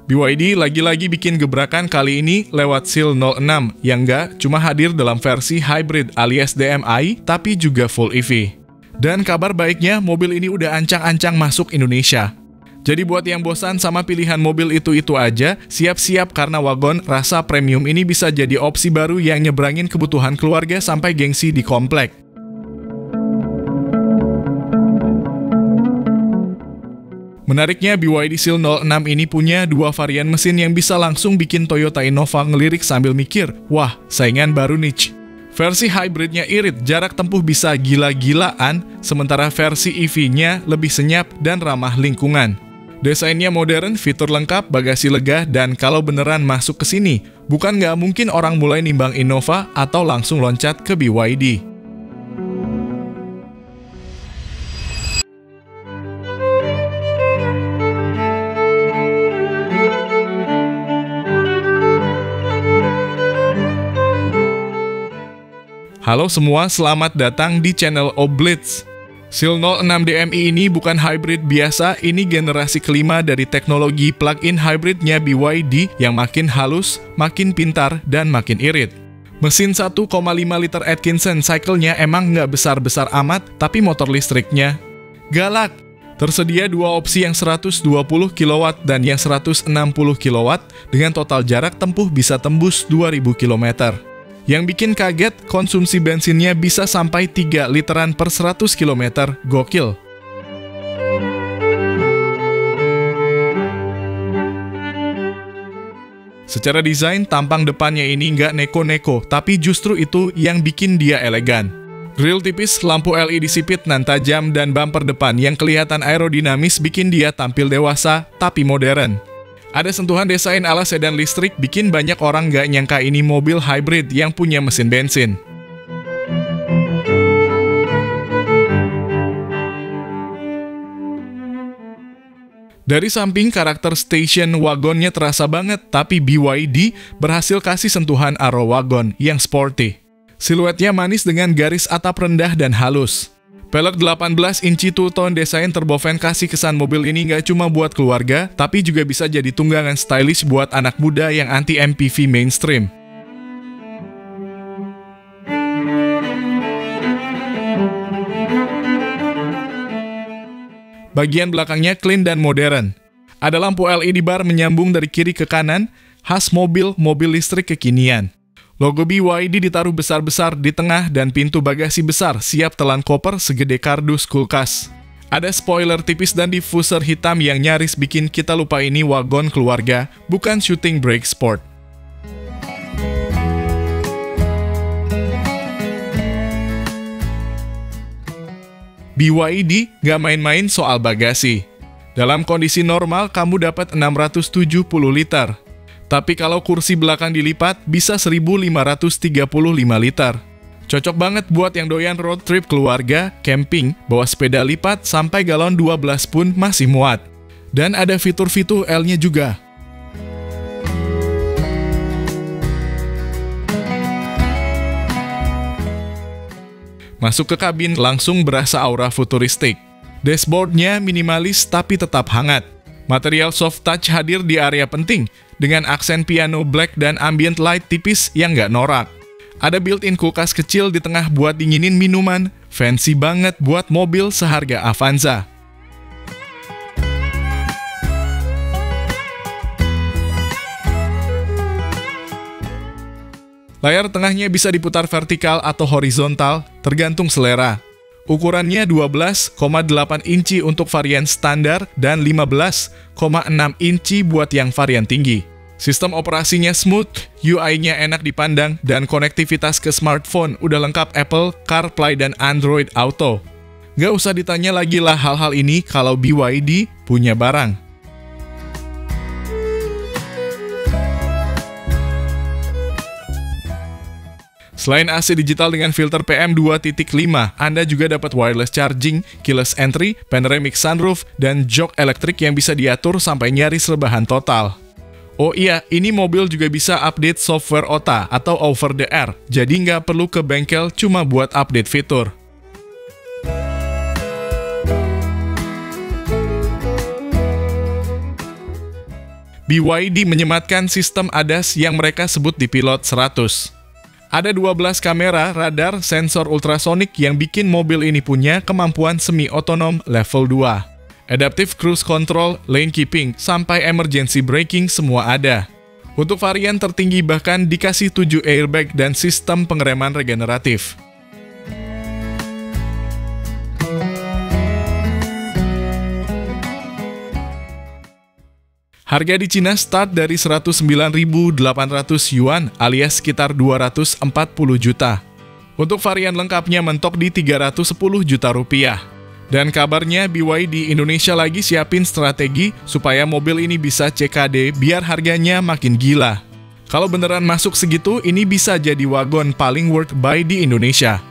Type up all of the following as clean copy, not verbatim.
BYD lagi-lagi bikin gebrakan kali ini lewat Seal 06 yang nggak cuma hadir dalam versi hybrid alias DMI, tapi juga full EV. Dan kabar baiknya, mobil ini udah ancang-ancang masuk Indonesia. Jadi buat yang bosan sama pilihan mobil itu-itu aja, siap-siap karena wagon rasa premium ini bisa jadi opsi baru yang nyebrangin kebutuhan keluarga sampai gengsi di komplek. Menariknya, BYD Seal 06 ini punya dua varian mesin yang bisa langsung bikin Toyota Innova ngelirik sambil mikir, wah, saingan baru nih. Versi hybridnya irit, jarak tempuh bisa gila-gilaan, sementara versi EV-nya lebih senyap dan ramah lingkungan. Desainnya modern, fitur lengkap, bagasi lega, dan kalau beneran masuk ke sini, bukan nggak mungkin orang mulai nimbang Innova atau langsung loncat ke BYD. Halo semua, selamat datang di channel Oblitz. Seal 06 DMI ini bukan hybrid biasa, ini generasi kelima dari teknologi plug-in hybridnya BYD yang makin halus, makin pintar, dan makin irit. Mesin 1,5 liter Atkinson cycle-nya emang nggak besar-besar amat, tapi motor listriknya galak. Tersedia dua opsi yang 120 kW dan yang 160 kW dengan total jarak tempuh bisa tembus 2000 km. Yang bikin kaget, konsumsi bensinnya bisa sampai 3 literan per 100 km, gokil. Secara desain, tampang depannya ini nggak neko-neko, tapi justru itu yang bikin dia elegan. Grill tipis, lampu LED sipit nan tajam, dan bumper depan yang kelihatan aerodinamis bikin dia tampil dewasa, tapi modern. Ada sentuhan desain ala sedan listrik bikin banyak orang nggak nyangka ini mobil hybrid yang punya mesin bensin. Dari samping, karakter station wagonnya terasa banget, tapi BYD berhasil kasih sentuhan Arrow wagon yang sporty. Siluetnya manis dengan garis atap rendah dan halus. Pelek 18 inci two-tone desain turbovan kasih kesan mobil ini nggak cuma buat keluarga, tapi juga bisa jadi tunggangan stylish buat anak muda yang anti MPV mainstream. Bagian belakangnya clean dan modern. Ada lampu LED bar menyambung dari kiri ke kanan, khas mobil listrik kekinian. Logo BYD ditaruh besar-besar di tengah dan pintu bagasi besar siap telan koper segede kardus kulkas. Ada spoiler tipis dan diffuser hitam yang nyaris bikin kita lupa ini wagon keluarga, bukan shooting brake sport. BYD nggak main-main soal bagasi. Dalam kondisi normal, kamu dapat 670 liter. Tapi kalau kursi belakang dilipat, bisa 1535 liter. Cocok banget buat yang doyan road trip keluarga, camping, bawa sepeda lipat, sampai galon 12 pun masih muat. Dan ada fitur-fitur L-nya juga. Masuk ke kabin, langsung berasa aura futuristik. Dashboardnya minimalis tapi tetap hangat. Material soft touch hadir di area penting, dengan aksen piano black dan ambient light tipis yang nggak norak. Ada built-in kulkas kecil di tengah buat dinginin minuman, fancy banget buat mobil seharga Avanza. Layar tengahnya bisa diputar vertikal atau horizontal, tergantung selera. Ukurannya 12,8 inci untuk varian standar dan 15,6 inci buat yang varian tinggi. Sistem operasinya smooth, UI-nya enak dipandang, dan konektivitas ke smartphone udah lengkap Apple, CarPlay, dan Android Auto. Gak usah ditanya lagi lah hal-hal ini kalau BYD punya barang. Selain AC digital dengan filter PM 2.5, Anda juga dapat wireless charging, keyless entry, panoramic sunroof, dan jok elektrik yang bisa diatur sampai nyaris rebahan total. Oh iya, ini mobil juga bisa update software OTA atau over the air, jadi nggak perlu ke bengkel cuma buat update fitur. BYD menyematkan sistem ADAS yang mereka sebut di Pilot 100. Ada 12 kamera, radar, sensor ultrasonik yang bikin mobil ini punya kemampuan semi-otonom level 2. Adaptive Cruise Control, Lane Keeping, sampai Emergency Braking semua ada. Untuk varian tertinggi bahkan dikasih 7 airbag dan sistem pengereman regeneratif. Harga di Cina start dari 109.800 yuan alias sekitar 240 juta. Untuk varian lengkapnya mentok di 310 juta rupiah. Dan kabarnya BYD Indonesia lagi siapin strategi supaya mobil ini bisa CKD biar harganya makin gila. Kalau beneran masuk segitu, ini bisa jadi wagon paling worth buy di Indonesia.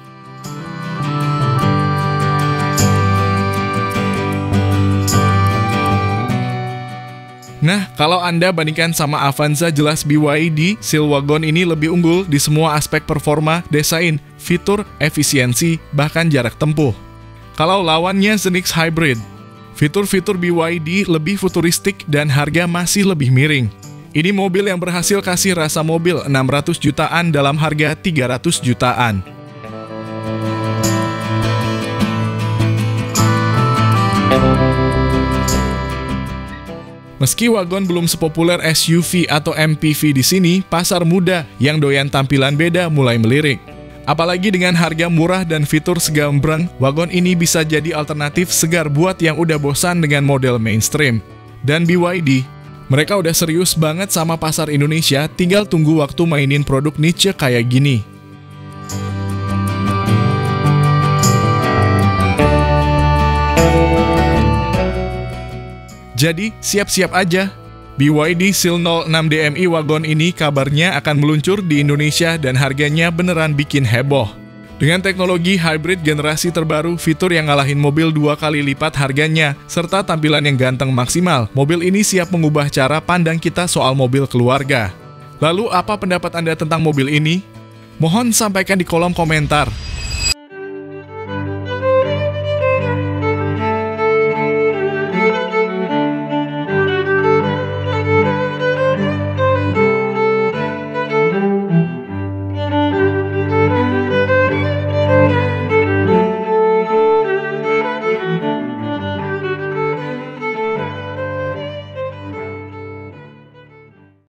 Nah, kalau Anda bandingkan sama Avanza, jelas BYD Seal Wagon ini lebih unggul di semua aspek performa, desain, fitur, efisiensi, bahkan jarak tempuh. Kalau lawannya Zenix Hybrid, fitur-fitur BYD lebih futuristik dan harga masih lebih miring. Ini mobil yang berhasil kasih rasa mobil 600 jutaan dalam harga 300 jutaan. Meski wagon belum sepopuler SUV atau MPV di sini, pasar muda yang doyan tampilan beda mulai melirik. Apalagi dengan harga murah dan fitur segambreng, wagon ini bisa jadi alternatif segar buat yang udah bosan dengan model mainstream. Dan BYD, mereka udah serius banget sama pasar Indonesia, tinggal tunggu waktu mainin produk niche kayak gini. Jadi, siap-siap aja. BYD Seal 06 DMI wagon ini kabarnya akan meluncur di Indonesia dan harganya beneran bikin heboh. Dengan teknologi hybrid generasi terbaru, fitur yang ngalahin mobil 2 kali lipat harganya, serta tampilan yang ganteng maksimal, mobil ini siap mengubah cara pandang kita soal mobil keluarga. Lalu, apa pendapat Anda tentang mobil ini? Mohon sampaikan di kolom komentar.